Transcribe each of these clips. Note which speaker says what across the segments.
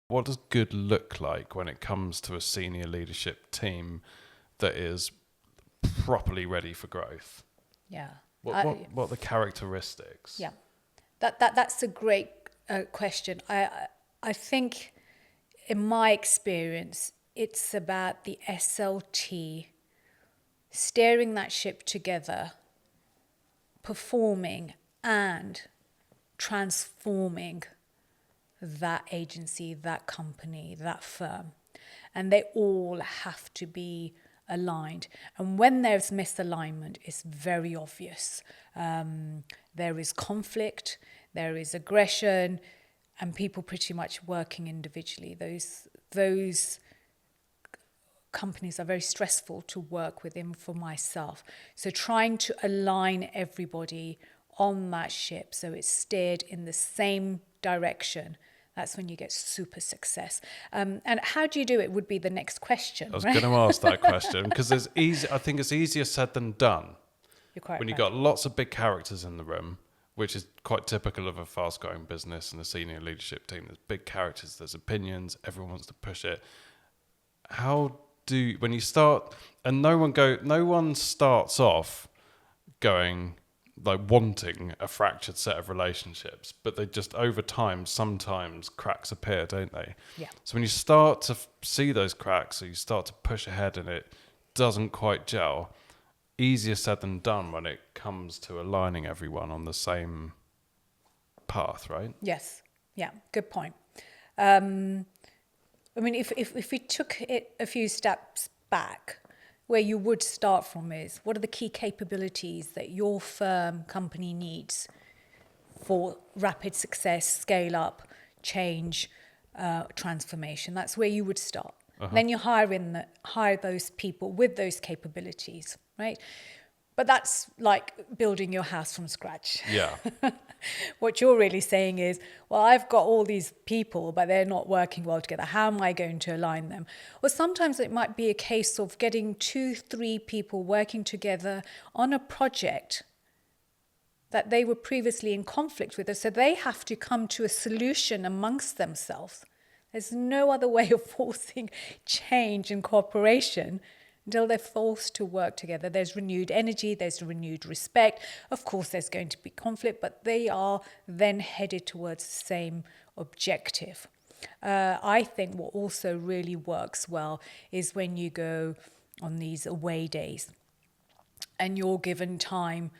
Speaker 1: What does good look like when it comes to a senior leadership team that is properly ready for growth?
Speaker 2: Yeah.
Speaker 1: What are the characteristics?
Speaker 2: Yeah. That's a great question. I think, in my experience, it's about the SLT steering that ship together, performing and transforming that agency, that company, that firm. And they all have to be aligned. And when there's misalignment, it's very obvious. There is conflict, there is aggression, and people pretty much working individually. Those companies are very stressful to work with, even for myself. So trying to align everybody on that ship so it's steered in the same direction, that's when you get super success. And how do you do it would be the next question,
Speaker 1: I was
Speaker 2: right?
Speaker 1: going to ask that question because I think it's easier said than done.
Speaker 2: You're quite
Speaker 1: When you've
Speaker 2: right.
Speaker 1: got lots of big characters in the room, which is quite typical of a fast-growing business and a senior leadership team. There's big characters, there's opinions, everyone wants to push it. When you start, and no one starts off going like wanting a fractured set of relationships, but they just over time sometimes cracks appear, don't they?
Speaker 2: Yeah.
Speaker 1: So when you start to see those cracks, or you start to push ahead and it doesn't quite gel, easier said than done when it comes to aligning everyone on the same path, right?
Speaker 2: Yes. Yeah. Good point. I mean, if we took it a few steps back, where you would start from is what are the key capabilities that your firm, company needs for rapid success, scale up, change, transformation. That's where you would start. Then you hire those people with those capabilities, right? But that's like building your house from scratch.
Speaker 1: Yeah.
Speaker 2: What you're really saying is, well, I've got all these people, but they're not working well together. How am I going to align them? Or sometimes it might be a case of getting 2-3 people working together on a project that they were previously in conflict with. So they have to come to a solution amongst themselves. There's no other way of forcing change and cooperation until they're forced to work together. There's renewed energy, there's renewed respect. Of course, there's going to be conflict, but they are then headed towards the same objective. I think what also really works well is when you go on these away days and you're given time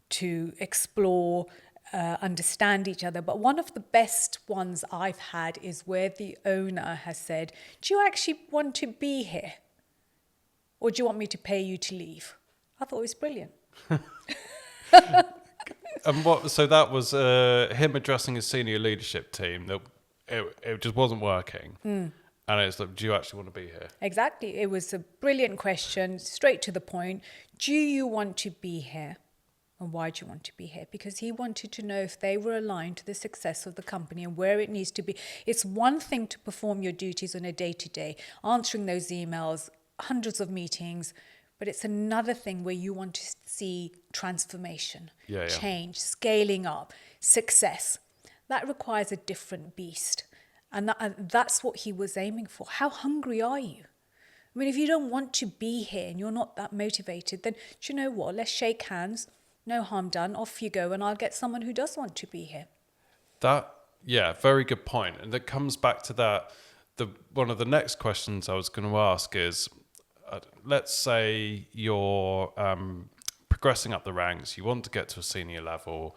Speaker 2: to explore, understand each other. But one of the best ones I've had is where the owner has said, do you actually want to be here? Or do you want me to pay you to leave? I thought it was brilliant.
Speaker 1: And so that was him addressing his senior leadership team that it just wasn't working. And it's like, do you actually want to be here?
Speaker 2: Exactly. It was a brilliant question, straight to the point. Do you want to be here? And why do you want to be here? Because he wanted to know if they were aligned to the success of the company and where it needs to be. It's one thing to perform your duties on a day-to-day, answering those emails, hundreds of meetings, but it's another thing where you want to see transformation, change, scaling up, success. That requires a different beast. And that's what he was aiming for. How hungry are you? I mean, if you don't want to be here and you're not that motivated, then do you know what? Let's shake hands. No harm done. Off you go, and I'll get someone who does want to be here.
Speaker 1: Very good point. And that comes back to that. One of the next questions I was going to ask is, let's say you're progressing up the ranks, you want to get to a senior level.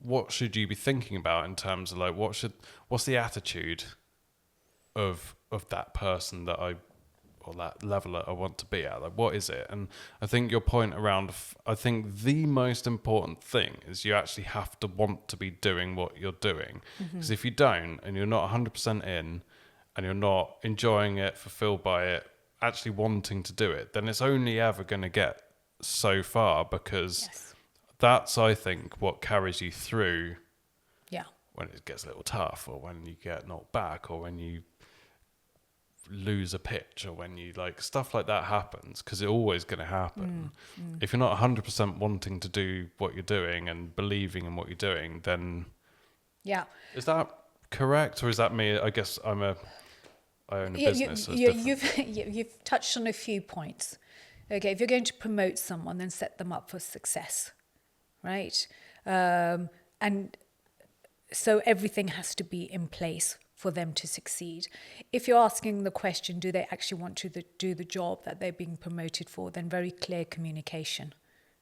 Speaker 1: What should you be thinking about in terms of like what's the attitude of that person or that level that I want to be at? Like, what is it? And I think your point around, I think the most important thing is you actually have to want to be doing what you're doing. Because if you don't, and you're not 100% in, and you're not enjoying it, fulfilled by it, actually wanting to do it, then it's only ever going to get so far, because that's, I think, what carries you through when it gets a little tough, or when you get knocked back, or when you lose a pitch, or when you stuff like that happens, because it's always going to happen. If you're not 100% wanting to do what you're doing and believing in what you're doing, then
Speaker 2: Yeah.
Speaker 1: Is that correct, or is that me? I guess I own a business. So it's different.
Speaker 2: You've touched on a few points. Okay, if you're going to promote someone, then set them up for success, right? And so everything has to be in place for them to succeed. If you're asking the question, do they actually want to do the job that they're being promoted for, then very clear communication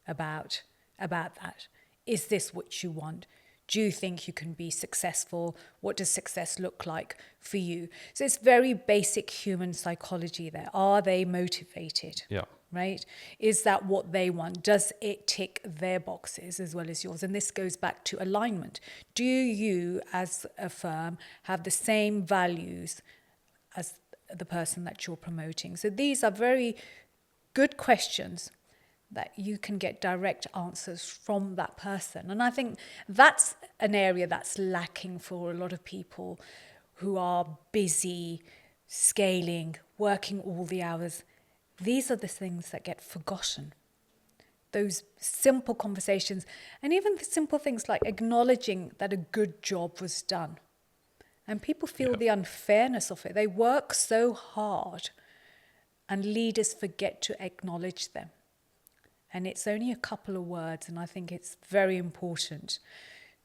Speaker 2: about that. Is this what you want? Do you think you can be successful? What does success look like for you? So it's very basic human psychology there. Are they motivated?
Speaker 1: Yeah.
Speaker 2: Right? Is that what they want? Does it tick their boxes as well as yours? And this goes back to alignment. Do you, as a firm, have the same values as the person that you're promoting? So these are very good questions that you can get direct answers from that person. And I think that's an area that's lacking for a lot of people who are busy, scaling, working all the hours. These are the things that get forgotten. Those simple conversations, and even the simple things like acknowledging that a good job was done. And people feel the unfairness of it. They work so hard, and leaders forget to acknowledge them. And it's only a couple of words, and I think it's very important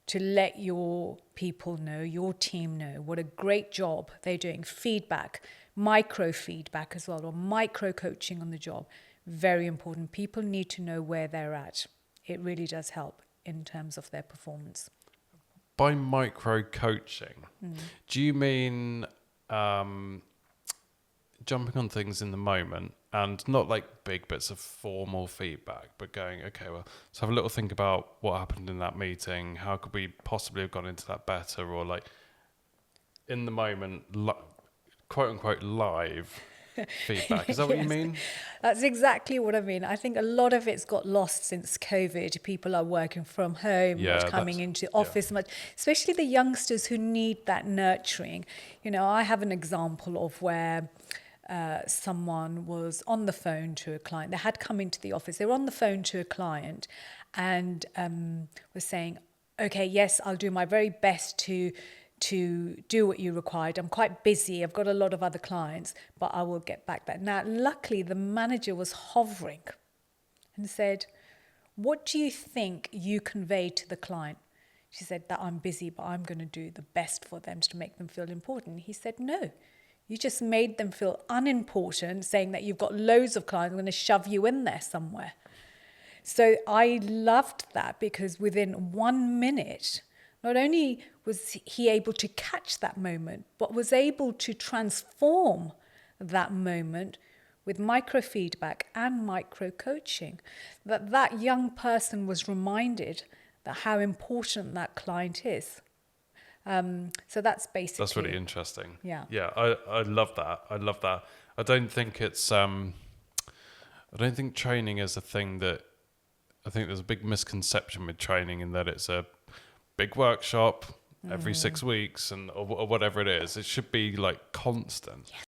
Speaker 2: to let your people know, your team know what a great job they're doing. Feedback, micro feedback as well, or micro coaching on the job. Very important. People need to know where they're at. It really does help in terms of their performance.
Speaker 1: By micro coaching, do you mean jumping on things in the moment and not like big bits of formal feedback, but going, okay, well, let's have a little think about what happened in that meeting. How could we possibly have gone into that better? Or like in the moment, quote unquote, live feedback. Is that what you mean?
Speaker 2: That's exactly what I mean. I think a lot of it's got lost since COVID. People are working from home, not coming into office much, especially the youngsters who need that nurturing. You know, I have an example of where someone was on the phone to a client. They had come into the office. They were on the phone to a client and was saying, okay, yes, I'll do my very best to do what you required. I'm quite busy. I've got a lot of other clients, but I will get back that. Now, luckily, the manager was hovering and said, what do you think you conveyed to the client? She said that I'm busy, but I'm going to do the best for them to make them feel important. He said, no. You just made them feel unimportant, saying that you've got loads of clients, I'm going to shove you in there somewhere. So I loved that because within 1 minute, not only was he able to catch that moment, but was able to transform that moment with micro feedback and micro coaching. That young person was reminded that how important that client is. So that's basically...
Speaker 1: That's really interesting.
Speaker 2: Yeah.
Speaker 1: Yeah, I love that. I love that. I don't think it's... I don't think training is a thing that... I think there's a big misconception with training in that it's a big workshop every 6 weeks or whatever it is. It should be like constant.
Speaker 2: Yes.